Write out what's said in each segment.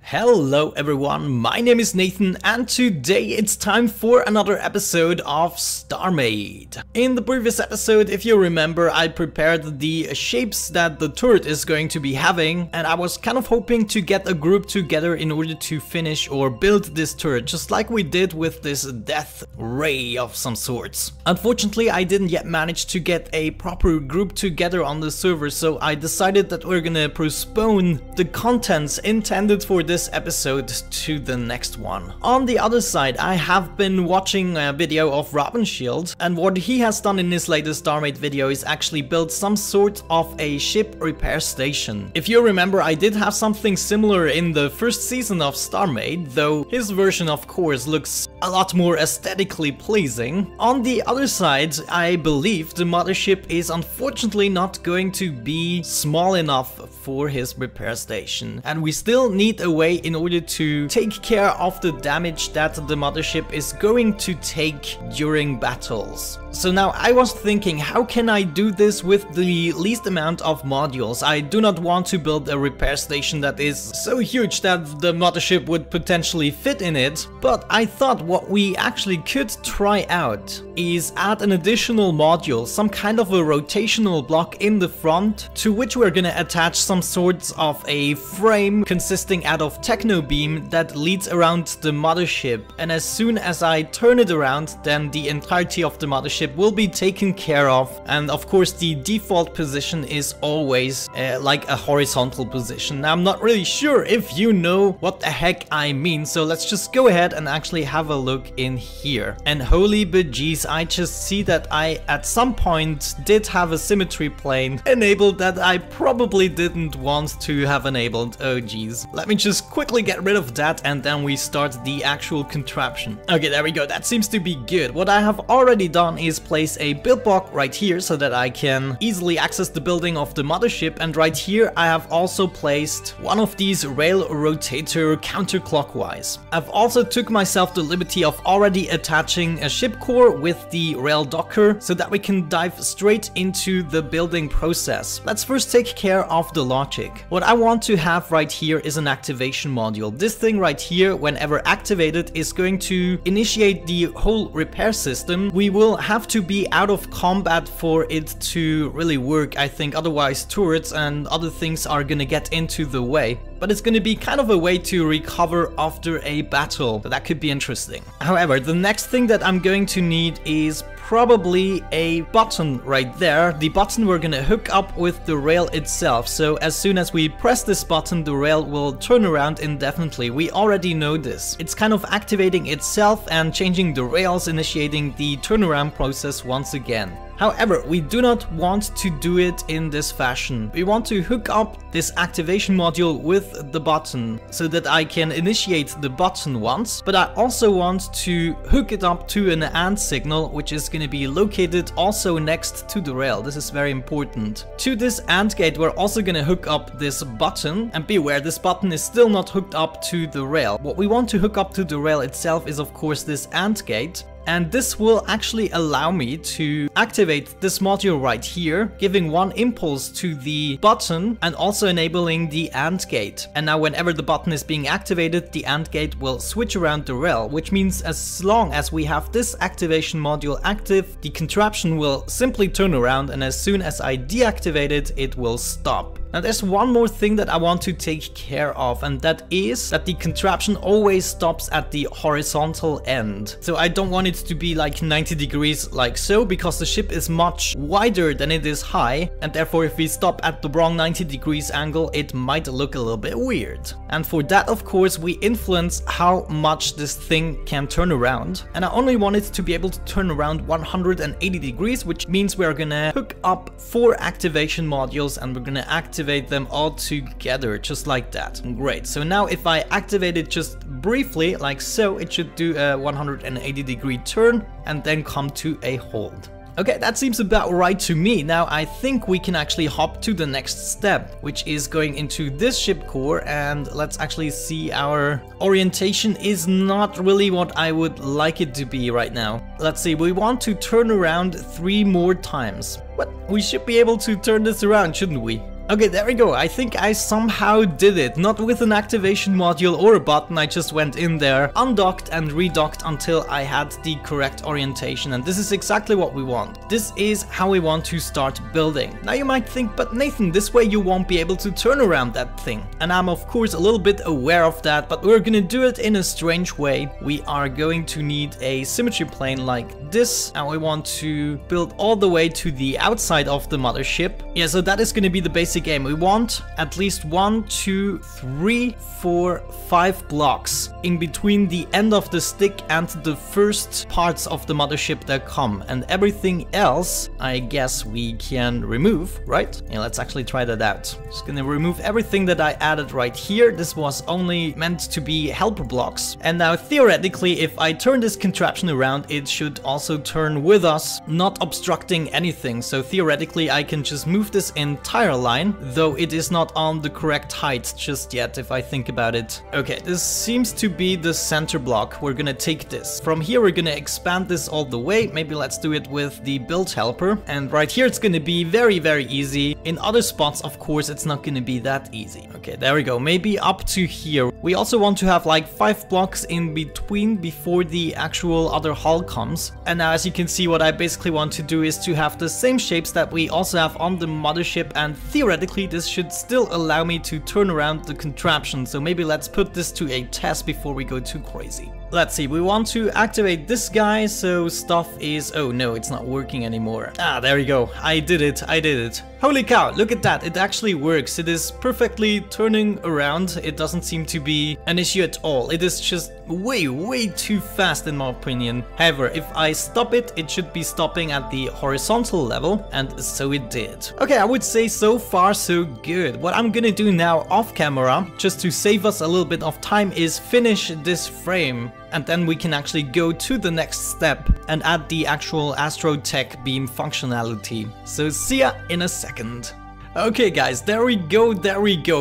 Hello everyone, my name is Nathan and today it's time for another episode of Starmade. In the previous episode, if you remember, I prepared the shapes that the turret is going to be having, and I was kind of hoping to get a group together in order to finish or build this turret, just like we did with this death ray of some sorts. Unfortunately, I didn't yet manage to get a proper group together on the server, so I decided that we're gonna postpone the contents intended for this episode to the next one. On the other side, I have been watching a video of Shield, and what he has done in his latest Starmade video is actually build some sort of a ship repair station. If you remember, I did have something similar in the first season of Starmade, though his version of course looks a lot more aesthetically pleasing. On the other side, I believe the Mothership is unfortunately not going to be small enough for his repair station, and we still need a way in order to take care of the damage that the Mothership is going to take during battles. So now I was thinking, how can I do this with the least amount of modules? I do not want to build a repair station that is so huge that the Mothership would potentially fit in it, but I thought what we actually could try out is add an additional module, some kind of a rotational block in the front, to which we're gonna attach some sorts of a frame consisting out of techno beam that leads around the Mothership, and as soon as I turn it around, then the entirety of the Mothership will be taken care of. And of course the default position is always like a horizontal position. Now I'm not really sure if you know what the heck I mean, so let's just go ahead and actually have a look in here. And holy bejeez, I just see that I at some point did have a symmetry plane enabled that I probably didn't want to have enabled. Oh geez. Let me just quickly get rid of that and then we start the actual contraption. Okay, there we go. That seems to be good. What I have already done is place a build block right here so that I can easily access the building of the Mothership, and right here I have also placed one of these rail rotator counterclockwise. I've also took myself the liberty of already attaching a ship core with the rail docker so that we can dive straight into the building process. Let's first take care of the logic. What I want to have right here is an activation module. This thing right here, whenever activated, is going to initiate the whole repair system. We will have to be out of combat for it to really work, I think, otherwise turrets and other things are gonna get into the way. But it's gonna be kind of a way to recover after a battle, so that could be interesting. However, the next thing that I'm going to need is probably a button right there. The button we're gonna hook up with the rail itself, so as soon as we press this button, the rail will turn around indefinitely. We already know this. It's kind of activating itself and changing the rails, initiating the turnaround process once again. However, we do not want to do it in this fashion. We want to hook up this activation module with the button so that I can initiate the button once, but I also want to hook it up to an AND signal, which is going to be located also next to the rail. This is very important. To this AND gate, we're also going to hook up this button, and beware, this button is still not hooked up to the rail. What we want to hook up to the rail itself is of course this AND gate. And this will actually allow me to activate this module right here, giving one impulse to the button and also enabling the AND gate. And now whenever the button is being activated, the AND gate will switch around the rail, which means as long as we have this activation module active, the contraption will simply turn around, and as soon as I deactivate it, it will stop. Now there's one more thing that I want to take care of, and that is that the contraption always stops at the horizontal end. So I don't want it to be like 90 degrees like so, because the ship is much wider than it is high, and therefore if we stop at the wrong 90 degrees angle, it might look a little bit weird. And for that, of course, we influence how much this thing can turn around. And I only want it to be able to turn around 180 degrees, which means we're gonna hook up 4 activation modules and we're gonna activate them all together, just like that. Great. So now if I activate it just briefly, like so, it should do a 180 degree turn and then come to a hold. Okay, that seems about right to me. Now I think we can actually hop to the next step, which is going into this ship core, and let's actually see. Our orientation is not really what I would like it to be right now. Let's see, we want to turn around 3 more times. But we should be able to turn this around, shouldn't we? Okay, there we go. I think I somehow did it. Not with an activation module or a button. I just went in there, undocked and redocked until I had the correct orientation. And this is exactly what we want. This is how we want to start building. Now you might think, but Nathan, this way you won't be able to turn around that thing. And I'm of course a little bit aware of that, but we're gonna do it in a strange way. We are going to need a symmetry plane like this. And we want to build all the way to the outside of the mothership. Yeah, so that is gonna be the basic game. We want at least 1, 2, 3, 4, 5 blocks in between the end of the stick and the first parts of the mothership that come, and everything else I guess we can remove, right? Yeah, let's actually try that out. Just gonna remove everything that I added right here. This was only meant to be helper blocks, and now theoretically if I turn this contraption around it should also turn with us, not obstructing anything. So theoretically I can just move this entire line, though it is not on the correct height just yet if I think about it. Okay, this seems to be the center block. We're gonna take this. From here we're gonna expand this all the way. Maybe let's do it with the build helper. And right here it's gonna be very, very easy. In other spots, of course, it's not gonna be that easy. Okay, there we go. Maybe up to here. We also want to have like 5 blocks in between before the actual other hull comes. And now as you can see, what I basically want to do is to have the same shapes that we also have on the mothership, and theoretically this should still allow me to turn around the contraption. So maybe let's put this to a test before we go too crazy. Let's see, we want to activate this guy, so stuff is... oh no, it's not working anymore. Ah, there we go. I did it. Holy cow, look at that. It actually works. It is perfectly turning around. It doesn't seem to be an issue at all. It is just way too fast in my opinion. However, if I stop it, it should be stopping at the horizontal level, and so it did. Okay, I would say so far so good. What I'm gonna do now off camera, just to save us a little bit of time, is finish this frame. And then we can actually go to the next step and add the actual astrotech beam functionality. So see ya in a second. Okay guys, there we go.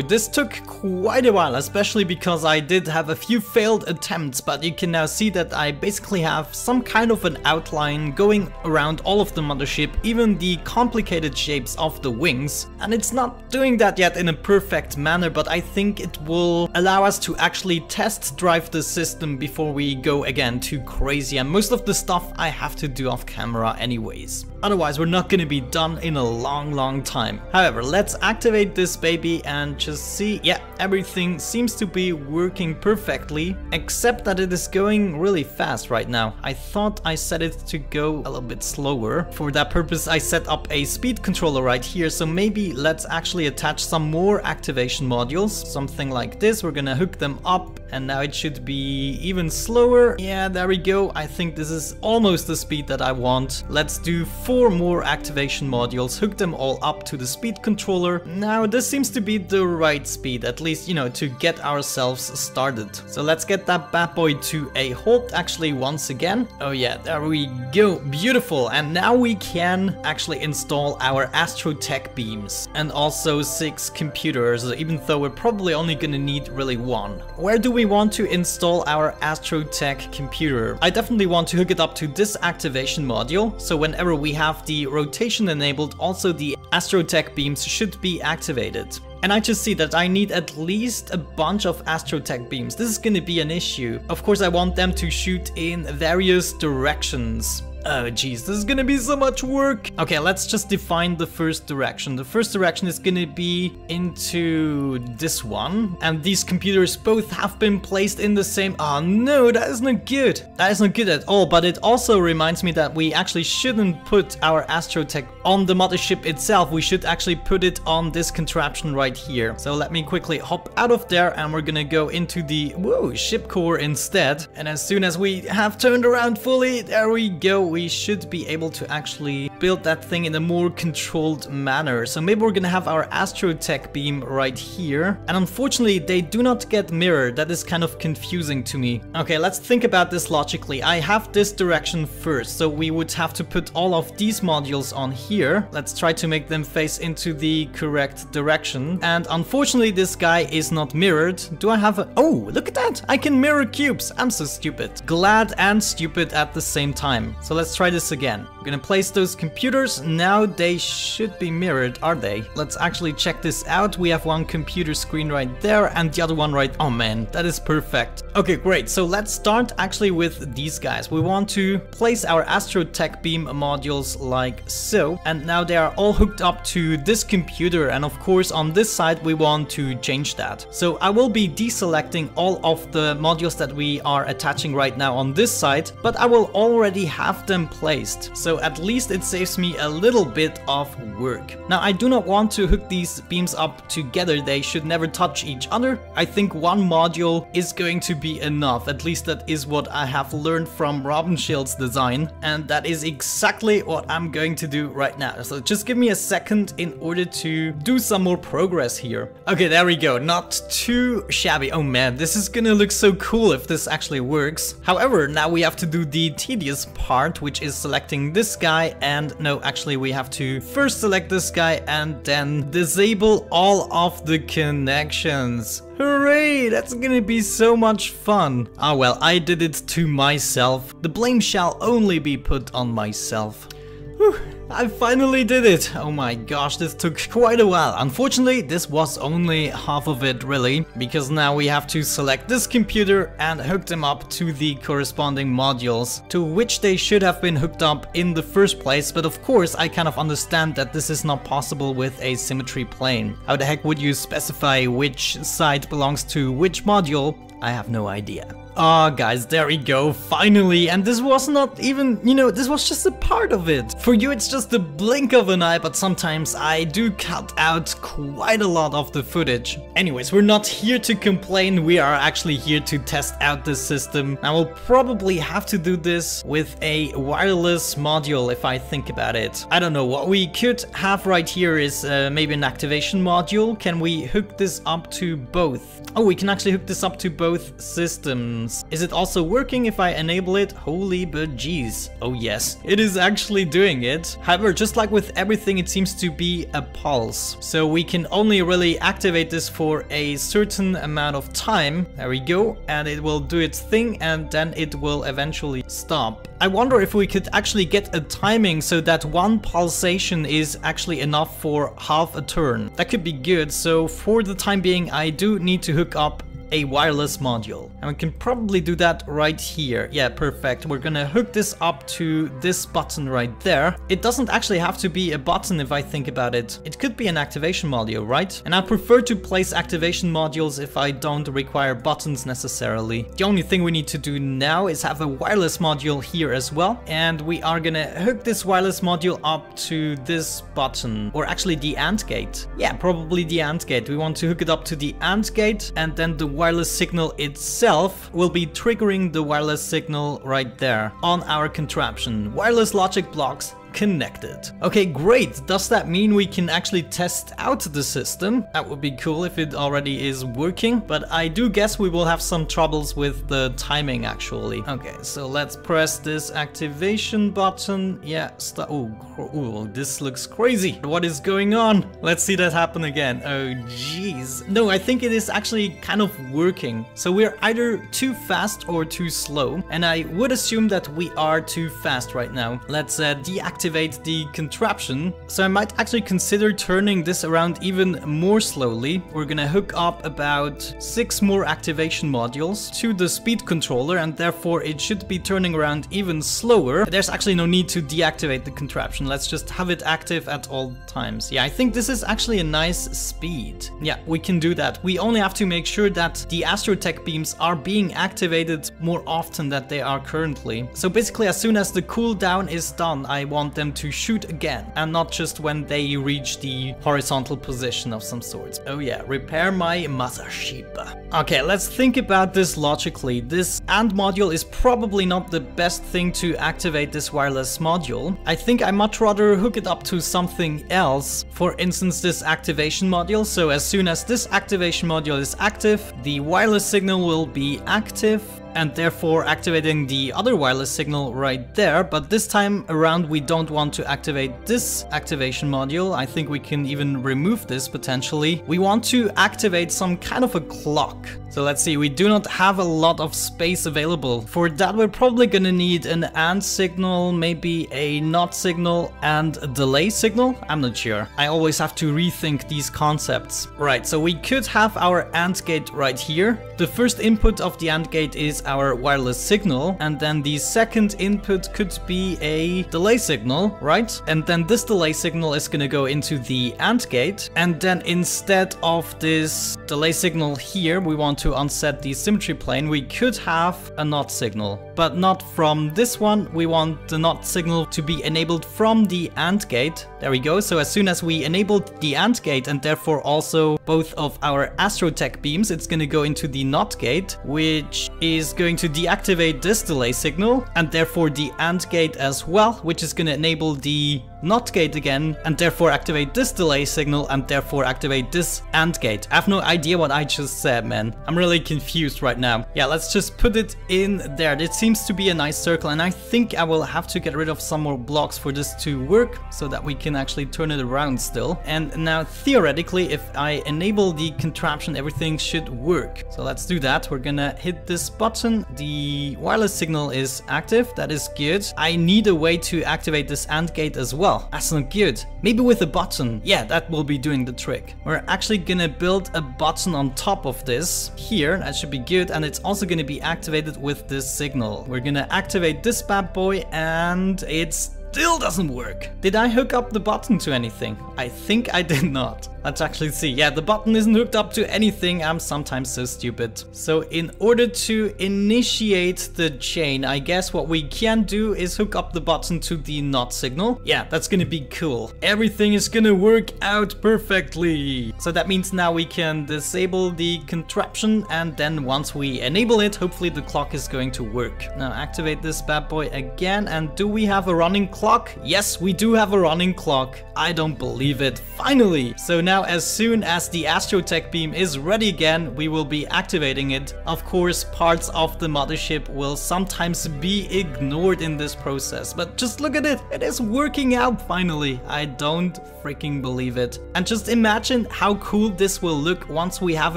This took quite a while, especially because I did have a few failed attempts, but you can now see that I basically have some kind of an outline going around all of the mothership, even the complicated shapes of the wings. And it's not doing that yet in a perfect manner, but I think it will allow us to actually test drive the system before we go again too crazy. And most of the stuff I have to do off camera anyways. Otherwise, we're not gonna be done in a long time. However, let's activate this baby and just see. Yeah, everything seems to be working perfectly, except that it is going really fast right now. I thought I set it to go a little bit slower. For that purpose, I set up a speed controller right here. So maybe let's actually attach some more activation modules, something like this. We're gonna hook them up, and now it should be even slower. Yeah, there we go. I think this is almost the speed that I want. Let's do 4 more activation modules, hook them all up to the speed controller. Now this seems to be the right speed, at least, you know, to get ourselves started. So let's get that bad boy to a halt actually once again. Oh yeah, there we go. Beautiful. And now we can actually install our astrotech beams and also 6 computers, even though we're probably only gonna need really 1. Where do we want to install our astrotech computer? I definitely want to hook it up to this activation module, so whenever we have the rotation enabled, also the astrotech beams should be activated. And I just see that I need at least a bunch of astrotech beams. This is going to be an issue. Of course, I want them to shoot in various directions. Oh geez, this is gonna be so much work. Okay, let's just define the first direction. The first direction is gonna be into this one. And these computers both have been placed in the same... oh no, that is not good. That is not good at all. But it also reminds me that we actually shouldn't put our astrotech on the mothership itself. We should actually put it on this contraption right here. So let me quickly hop out of there, and we're gonna go into the ship core instead. And as soon as we have turned around fully, there we go. We should be able to actually build that thing in a more controlled manner. So maybe we're gonna have our astrotech beam right here. And unfortunately, they do not get mirrored. That is kind of confusing to me. Okay, let's think about this logically. I have this direction first, so we would have to put all of these modules on here. Let's try to make them face into the correct direction. And unfortunately, this guy is not mirrored. Do I have a... oh, look at that! I can mirror cubes. I'm so stupid. Glad and stupid at the same time. So let's try this again. I'm gonna place those computers. Now they should be mirrored, are they? Let's actually check this out. We have one computer screen right there and the other one right... Oh man, that is perfect. Okay, great. So let's start actually with these guys. We want to place our astrotech beam modules like so. And now they are all hooked up to this computer. And of course, on this side, we want to change that. So I will be deselecting all of the modules that we are attaching right now on this side, but I will already have them placed. So at least it saves me a little bit of work. Now I do not want to hook these beams up together. They should never touch each other. I think one module is going to be enough. At least that is what I have learned from Robinshield's design. And that is exactly what I'm going to do right now. So just give me a second in order to do some more progress here. Okay, there we go. Not too shabby. Oh man, this is gonna look so cool if this actually works. However, now we have to do the tedious part, which is selecting this guy. And no, actually we have to first select this guy and then disable all of the connections. Hooray! That's gonna be so much fun. Ah well, I did it to myself. The blame shall only be put on myself. Whew, I finally did it! Oh my gosh, this took quite a while. Unfortunately, this was only half of it really, because now we have to select this computer and hook them up to the corresponding modules, to which they should have been hooked up in the first place, but of course I kind of understand that this is not possible with a symmetry plane. How the heck would you specify which side belongs to which module? I have no idea. Ah, guys, there we go, finally, and this was not even, this was just a part of it. For you it's just a blink of an eye, but sometimes I do cut out quite a lot of the footage. Anyways, we're not here to complain, we are actually here to test out this system. I will probably have to do this with a wireless module if I think about it. I don't know, what we could have right here is maybe an activation module. Can we hook this up to both? Oh, we can actually hook this up to both systems. Is it also working if I enable it? Holy bejeez. Oh yes, it is actually doing it. However, just like with everything, it seems to be a pulse. So we can only really activate this for a certain amount of time. There we go. And it will do its thing and then it will eventually stop. I wonder if we could actually get a timing so that one pulsation is actually enough for half a turn. That could be good. So for the time being, I do need to hook up a wireless module. And we can probably do that right here. Yeah, perfect. We're gonna hook this up to this button right there. It doesn't actually have to be a button if I think about it. It could be an activation module, right? And I prefer to place activation modules if I don't require buttons necessarily. The only thing we need to do now is have a wireless module here as well. And we are gonna hook this wireless module up to this button, or actually the AND gate. Yeah, probably the AND gate. We want to hook it up to the AND gate, and then the wireless signal itself will be triggering the wireless signal right there on our contraption. Wireless logic blocks connected. Okay, great. Does that mean we can actually test out the system? That would be cool if it already is working, but I do guess we will have some troubles with the timing actually. Okay, so let's press this activation button. Yeah, ooh, this looks crazy. What is going on? Let's see that happen again. Oh, jeez. No, I think it is actually kind of working. So we're either too fast or too slow, and I would assume that we are too fast right now. Let's deactivate the contraption. So I might actually consider turning this around even more slowly. We're gonna hook up about 6 more activation modules to the speed controller, and therefore it should be turning around even slower. There's actually no need to deactivate the contraption. Let's just have it active at all times. Yeah, I think this is actually a nice speed. Yeah, we can do that. We only have to make sure that the astrotech beams are being activated more often than they are currently. So basically, as soon as the cooldown is done, I want them to shoot again, and not just when they reach the horizontal position of some sort. Oh yeah, repair my mothership. Okay, let's think about this logically. This AND module is probably not the best thing to activate this wireless module. I think I much rather hook it up to something else. For instance, this activation module. So as soon as this activation module is active, the wireless signal will be active. and therefore activating the other wireless signal right there. But this time around we don't want to activate this activation module. I think we can even remove this potentially. We want to activate some kind of a clock. So let's see, we do not have a lot of space available. For that we're probably gonna need an AND signal, maybe a NOT signal and a delay signal. I'm not sure. I always have to rethink these concepts. Right, so we could have our AND gate right here. The first input of the AND gate is our wireless signal, and then the second input could be a delay signal, right? And then this delay signal is gonna go into the AND gate, and then instead of this delay signal here, we want to unset the symmetry plane. We could have a NOT signal, but not from this one. We want the NOT signal to be enabled from the AND gate. There we go. So as soon as we enabled the AND gate and therefore also both of our astrotech beams, it's going to go into the NOT gate, which is going to deactivate this delay signal and therefore the AND gate as well, which is going to enable the NOT gate again and therefore activate this delay signal and therefore activate this AND gate. I have no idea what I just said, man. I'm really confused right now. Yeah, let's just put it in there. It seems to be a nice circle, and I think I will have to get rid of some more blocks for this to work so that we can actually turn it around still. And now theoretically, if I enable the contraption, everything should work. So let's do that. We're gonna hit this button. The wireless signal is active. That is good. I need a way to activate this AND gate as well. That's not good. Maybe with a button. Yeah, that will be doing the trick. We're actually gonna build a button on top of this here. That should be good, and it's also gonna be activated with this signal. We're gonna activate this bad boy, and it's still doesn't work. Did I hook up the button to anything? I think I did not. Let's actually see. Yeah, the button isn't hooked up to anything. I'm sometimes so stupid. So in order to initiate the chain, I guess what we can do is hook up the button to the NOT signal. Yeah, that's gonna be cool. Everything is gonna work out perfectly. So that means now we can disable the contraption, and then once we enable it, hopefully the clock is going to work. Now activate this bad boy again, and do we have a running clock? Yes, we do have a running clock. I don't believe it. Finally! So now as soon as the astrotech beam is ready again, we will be activating it. Of course, parts of the mothership will sometimes be ignored in this process, but just look at it. It is working out finally. I don't freaking believe it. And just imagine how cool this will look once we have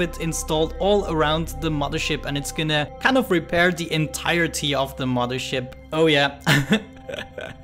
it installed all around the mothership, and it's gonna kind of repair the entirety of the mothership. Oh yeah.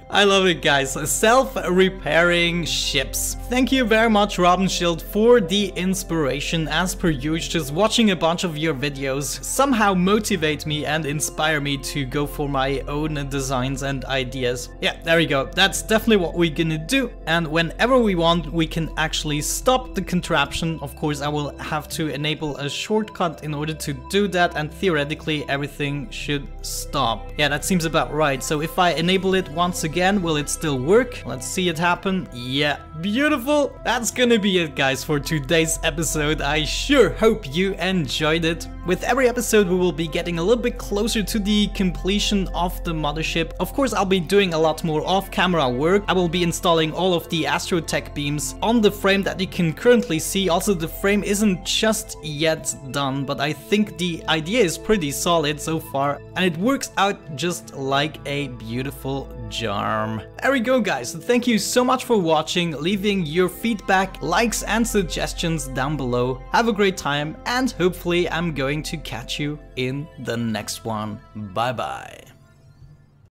I love it, guys. Self-repairing ships. Thank you very much, Robin-Shield, for the inspiration. As per usual, just watching a bunch of your videos somehow motivate me and inspire me to go for my own designs and ideas. Yeah, there we go. That's definitely what we're gonna do. And whenever we want, we can actually stop the contraption. Of course, I will have to enable a shortcut in order to do that, and theoretically everything should stop. Yeah, that seems about right. So if I enable it once again, will it still work? Let's see it happen. Yeah, beautiful. That's gonna be it, guys, for today's episode. I sure hope you enjoyed it. With every episode, we will be getting a little bit closer to the completion of the mothership. Of course, I'll be doing a lot more off-camera work. I will be installing all of the astrotech beams on the frame that you can currently see. Also, the frame isn't just yet done, but I think the idea is pretty solid so far, and it works out just like a beautiful charm. There we go, guys. Thank you so much for watching, leaving your feedback, likes and suggestions down below. Have a great time, and hopefully I'm going to catch you in the next one. Bye bye.